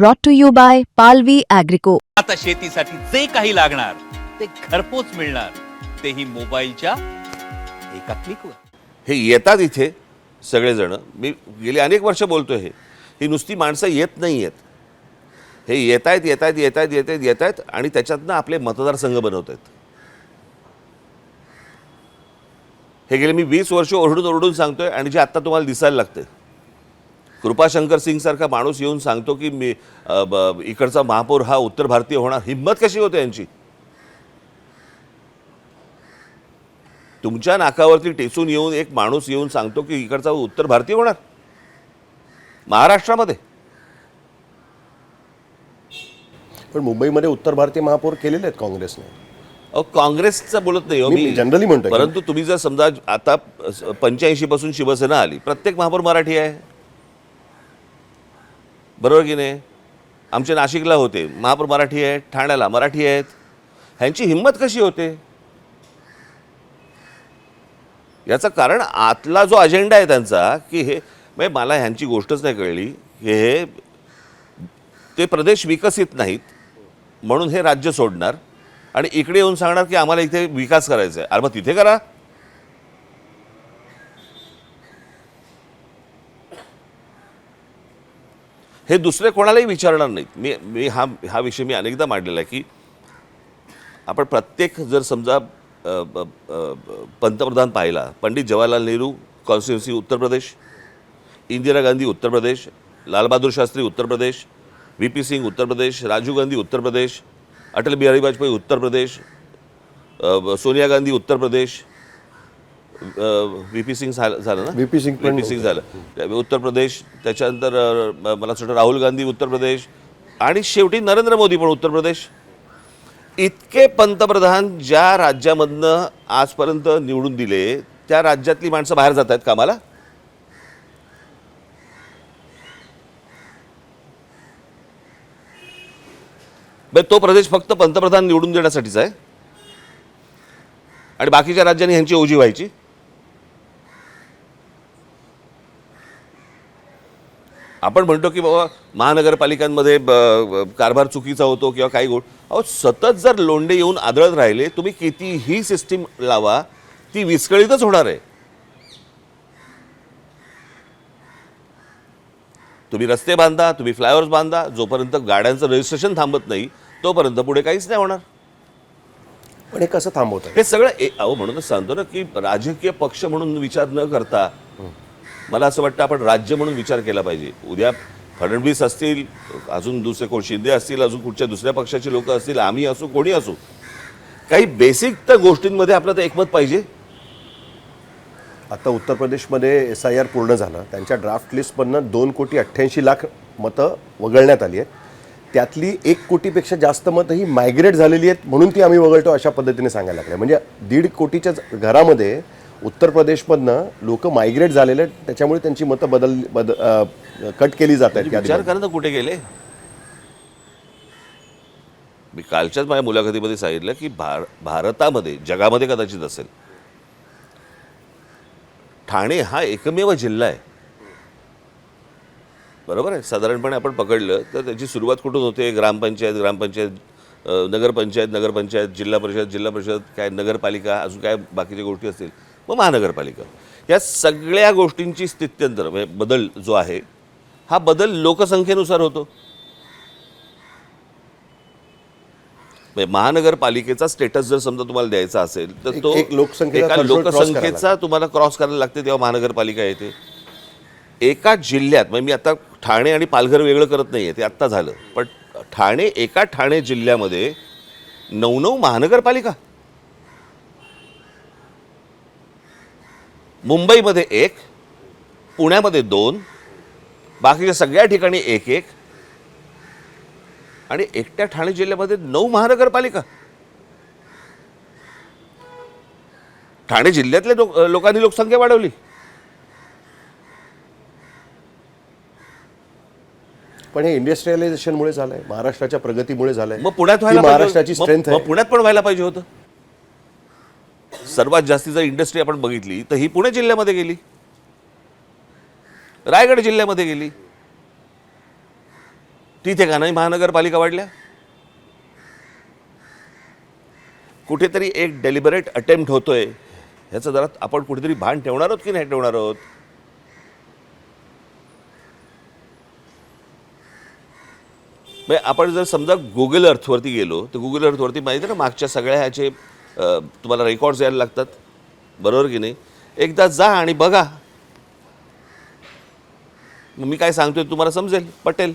brought to you by Palvi Agrico. आता शेतीसाठी जे काही लागणार ते घरपोच मिळणार, तेही मोबाईलच्या एका क्लिकवर. हे येतात इथे सगळेजण. मी गेली अनेक वर्ष बोलतोय ही नुसती माणसं येत नाही आहेत. हे येत आहेत आणि त्याच्यातनं आपले मतदारसंघ बनवत आहेत. हे गेले मी 20 वर्ष ओरडून सांगतोय आणि जे आत्ता तुम्हाला दिसायला लागतंय. कृपाशंकर सिंग सारखा माणूस येऊन सांगतो की मी इकडचा महापौर हा उत्तर भारतीय होणार. हिंमत कशी होते यांची? तुमच्या नाकावरती टेचून येऊन एक माणूस येऊन सांगतो की इकडचा उत्तर भारतीय होणार महाराष्ट्रामध्ये. पण मुंबईमध्ये उत्तर भारतीय महापौर केलेले आहेत काँग्रेसने. अहो, काँग्रेसचं बोलत नाही हो मी जनरली म्हणतोय. परंतु तुम्ही जर समजा आता 85 पासून शिवसेना आली, प्रत्येक महापौर मराठी आहे, बरोबर की नाही? आमचे नाशिकला होते महापौर मराठी आहेत, ठाण्याला मराठी आहेत. ह्यांची हिंमत कशी होते? याचं कारण आतला जो अजेंडा आहे त्यांचा की हे म्हणजे मला ह्यांची गोष्टच नाही कळली की हे ते प्रदेश विकसित नाहीत म्हणून हे राज्य सोडणार आणि इकडे येऊन सांगणार की आम्हाला इथे विकास करायचा आहे. अरे मग तिथे करा. हे दुसरे कोणालाही विचारणार नाहीत. मी हा विषय मी अनेकदा मांडलेला आहे की आपण प्रत्येक जर समजा पंतप्रधान पाहिला, Pandit Jawaharlal Nehru constituency Uttar Pradesh, Indira Gandhi Uttar Pradesh, Lal Bahadur Shastri Uttar Pradesh, VP Singh Uttar Pradesh, Rajiv Gandhi Uttar Pradesh, Atal Bihari Vajpayee Uttar Pradesh, Sonia Gandhi Uttar Pradesh, VP Singh झालं ना, VP सिंग झालं उत्तर प्रदेश. त्याच्यानंतर मला असं वाटतं राहुल गांधी उत्तर प्रदेश आणि शेवटी नरेंद्र मोदी पण उत्तर प्रदेश. इतके पंतप्रधान ज्या राज्यामधनं आजपर्यंत निवडून दिले त्या राज्यातली माणसं बाहेर जात आहेत कामाला. तो प्रदेश फक्त पंतप्रधान निवडून देण्यासाठीच आहे आणि बाकीच्या राज्यांनी ह्यांची ओझी व्हायची. आपण म्हणतो की बाबा महानगरपालिकांमध्ये कारभार चुकीचा होतो किंवा काही गोष्ट. अहो, सतत जर लोंढे येऊन आदळत राहिले तुम्ही कितीही सिस्टीम लावा ती विस्कळीतच होणार आहे. तुम्ही रस्ते बांधा, तुम्ही फ्लायओव्हर्स बांधा, जोपर्यंत गाड्यांचं रजिस्ट्रेशन थांबत नाही तोपर्यंत पुढे काहीच नाही होणार. पण हे कसं थांबवत आहे हे सगळं अहो म्हणूनच सांगतो ना की राजकीय पक्ष म्हणून विचार न करता मला असं वाटतं आपण राज्य म्हणून विचार केला पाहिजे. उद्या फडणवीस असतील, अजून दुसरे कोण शिंदे असतील, अजून कुठच्या दुसऱ्या पक्षाचे लोक असतील, आम्ही असू, कोणी असू, काही बेसिक तर गोष्टींमध्ये आपलं तर एकमत पाहिजे. आता उत्तर प्रदेशमध्ये SIR पूर्ण झालं. त्यांच्या ड्राफ्ट लिस्टमधनं 2,88,00,000 मतं वगळण्यात आली आहेत. त्यातली 1 कोटीपेक्षा जास्त मतं ही मायग्रेट झालेली आहेत म्हणून ती आम्ही वगळतो अशा पद्धतीने सांगायला लागले. म्हणजे 1.5 कोटीच्या घरामध्ये उत्तर प्रदेशमधनं लोक मायग्रेट झालेले आहेत. त्याच्यामुळे त्यांची मतं कट केली जात आहेत. विचार करा ना कुठे गेले. मी कालच्याच माझ्या मुलाखतीमध्ये सांगितलं की भारतामध्ये, जगामध्ये कदाचित असेल, ठाणे हा एकमेव जिल्हा आहे, बरोबर आहे. साधारणपणे आपण पकडलं तर त्याची सुरुवात कुठून होते? ग्रामपंचायत, नगरपंचायत, जिल्हा परिषद, काय नगरपालिका, अजून काय बाकीच्या गोष्टी असतील, मग महानगरपालिका. या सगळ्या गोष्टींची स्थित्यंतर म्हणजे बदल जो आहे हा बदल लोकसंख्येनुसार होतो. महानगरपालिकेचा स्टेटस जर समजा तुम्हाला द्यायचा असेल तर तो एका लोकसंख्येचा तुम्हाला क्रॉस करायला लागते, तेव्हा महानगरपालिका येते. एका जिल्ह्यात म्हणजे मी आता ठाणे आणि पालघर वेगळं करत नाहीये, ते आत्ता झालं, पण एका ठाणे जिल्ह्यामध्ये 9 महानगरपालिका. मुंबईमध्ये 1, पुण्यामध्ये 2, बाकीच्या सगळ्या ठिकाणी 1 आणि एकट्या ठाणे जिल्ह्यामध्ये 9 महानगरपालिका. ठाणे जिल्ह्यातल्या लोकांनी लोकसंख्या वाढवली. पण हे इंडस्ट्रियलायझेशनमुळे झालंय, महाराष्ट्राच्या प्रगतीमुळे झालंय. मग पुण्यात व्हायला महाराष्ट्राची स्ट्रेंथ आहे. पुण्यात पण व्हायला पाहिजे होतं. सर्वात जास्ती जर इंडस्ट्री आपण बघितली तर ही पुणे जिल्ह्यामध्ये गेली, रायगड जिल्ह्यामध्ये गेली. तिथे का नाही महानगरपालिका वाढल्या? कुठेतरी एक डेलिबरेट अटेम्प्ट होतोय ह्याचं जरा आपण कुठेतरी भान ठेवणार आहोत की नाही ठेवणार आहोत? म्हणजे आपण जर समजा गुगल अर्थवरती गेलो तर गुगल अर्थवरती माहिती आहे ना मागच्या सगळ्या ह्याचे तुम्हाला रेकॉर्ड्स यायला लागतात, बरोबर की नाही? एकदा जा आणि बघा, मग मी काय सांगतोय तुम्हाला समजेल, पटेल.